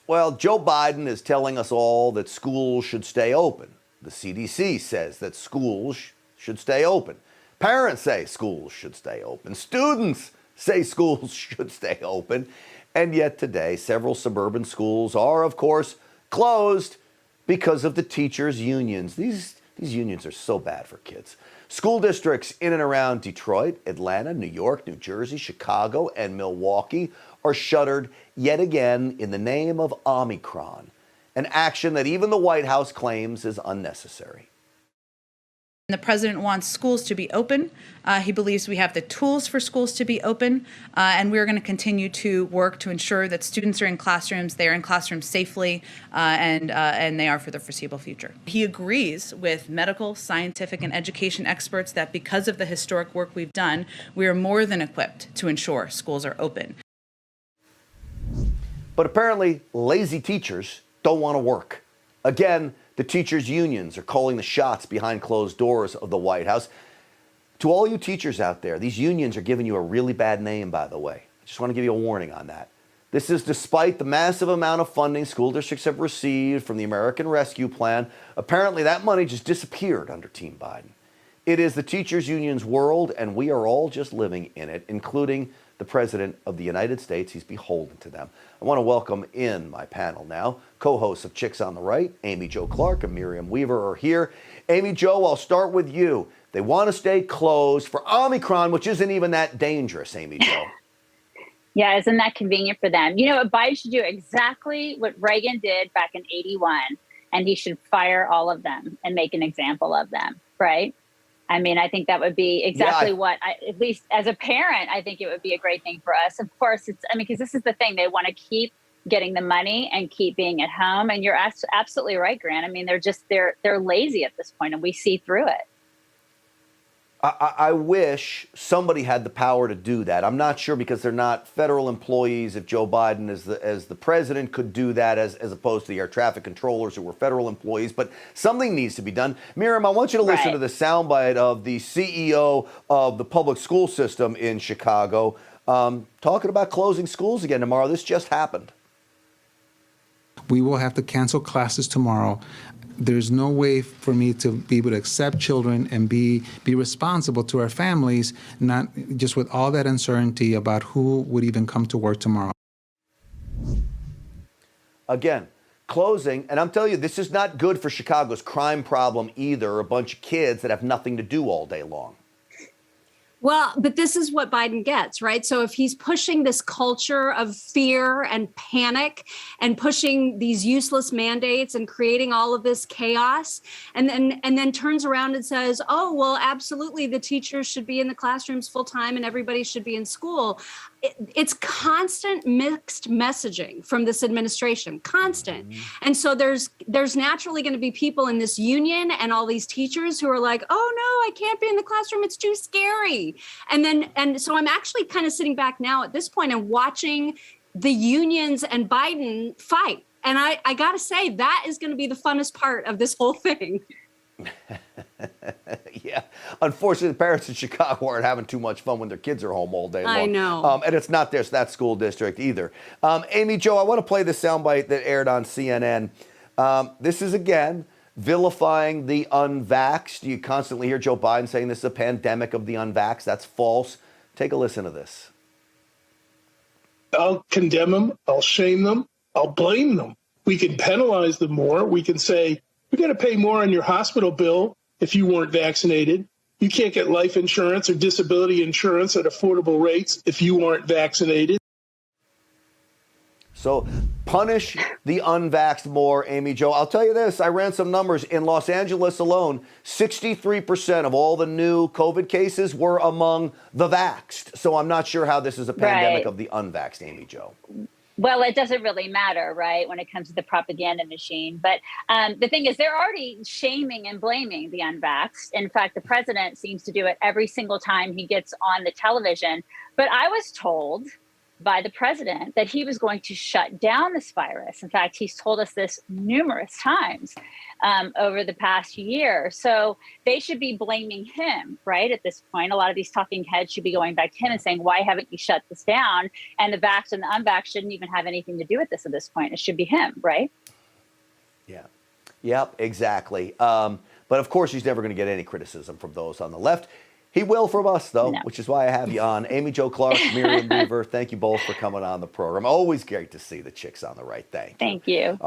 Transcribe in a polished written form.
Well, Joe Biden is telling us all that schools should stay open. The CDC says that schools should stay open. Parents say schools should stay open. Students say schools should stay open. And yet today, several suburban schools are, of course, closed because of the teachers' unions. These unions are so bad for kids. School districts in and around Detroit, Atlanta, New York, New Jersey, Chicago, and Milwaukee are shuttered yet again in the name of Omicron, an action that even the White House claims is unnecessary. The president wants schools to be open. He believes we have the tools for schools to be open, and we're going to continue to work to ensure that students are in classrooms, they are in classrooms safely, and they are for the foreseeable future. He agrees with medical, scientific, and education experts that because of the historic work we've done, we are more than equipped to ensure schools are open. But apparently, lazy teachers don't want to work. Again, the teachers' unions are calling the shots behind closed doors of the White House. To all you teachers out there, these unions are giving you a really bad name, by the way. I just want to give you a warning on that. This is despite the massive amount of funding school districts have received from the American Rescue Plan. Apparently, that money just disappeared under Team Biden. It is the teachers' union's world, and we are all just living in it, including the President of the United States. He's beholden to them. I want to welcome in my panel now. Co-hosts of Chicks on the Right, Amy Jo Clark and Miriam Weaver are here. Amy Jo, I'll start with you. They want to stay closed for Omicron, which isn't even that dangerous, Amy Jo. Yeah, isn't that convenient for them? You know, Biden should do exactly what Reagan did back in '81, and he should fire all of them and make an example of them, right? I mean, I think that would be exactly what, at least as a parent, I think it would be a great thing for us. Of course, because this is the thing. They want to keep getting the money and keep being at home. And you're absolutely right, Grant. I mean, they're lazy at this point, and we see through it. I wish somebody had the power to do that. I'm not sure, because they're not federal employees, if Joe Biden as the president could do that as opposed to the air traffic controllers who were federal employees. But something needs to be done. Miriam, I want you to listen to the soundbite of the CEO of the public school system in Chicago talking about closing schools again tomorrow. This just happened. We will have to cancel classes tomorrow. There's no way for me to be able to accept children and be responsible to our families, not just with all that uncertainty about who would even come to work tomorrow. Again, closing, and I'm telling you, this is not good for Chicago's crime problem either. A bunch of kids that have nothing to do all day long. Well, but this is what Biden gets, right? So if he's pushing this culture of fear and panic and pushing these useless mandates and creating all of this chaos, and then turns around and says, oh, well, absolutely, the teachers should be in the classrooms full time and everybody should be in school. It's constant mixed messaging from this administration, constant. And so there's naturally going to be people in this union and all these teachers who are like, oh, no, I can't be in the classroom. It's too scary. And so I'm actually kind of sitting back now at this point and watching the unions and Biden fight. And I got to say, that is going to be the funnest part of this whole thing. Yeah. Unfortunately, the parents in Chicago aren't having too much fun when their kids are home all day long. I know. And it's not that school district either. Amy Jo, I want to play this soundbite that aired on CNN. This is, again, vilifying the unvaxxed. You constantly hear Joe Biden saying this is a pandemic of the unvaxxed. That's false. Take a listen to this. I'll condemn them. I'll shame them. I'll blame them. We can penalize them more. We can say, we got to pay more on your hospital bill if you weren't vaccinated. You can't get life insurance or disability insurance at affordable rates if you aren't vaccinated. So punish the unvaxxed more, Amy Jo. I'll tell you this. I ran some numbers. In Los Angeles alone, 63% of all the new COVID cases were among the vaxxed. So I'm not sure how this is a pandemic of the unvaxxed, Amy Jo. Well, it doesn't really matter, right, when it comes to the propaganda machine. But the thing is, they're already shaming and blaming the unvaxxed. In fact, the president seems to do it every single time he gets on the television. But I was told by the president that he was going to shut down this virus. In fact, he's told us this numerous times over the past year. So they should be blaming him, right? At this point, a lot of these talking heads should be going back to him and saying, why haven't you shut this down? And the vaxxed and the unvaxxed shouldn't even have anything to do with this at this point. It should be him, right? Yeah. Yep, exactly. But of course, he's never going to get any criticism from those on the left. He will from us, though, No. which is why I have you on. Amy Jo Clark, Miriam Weaver, thank you both for coming on the program. Always great to see the chicks on the right. Thank you. Thank you. All right.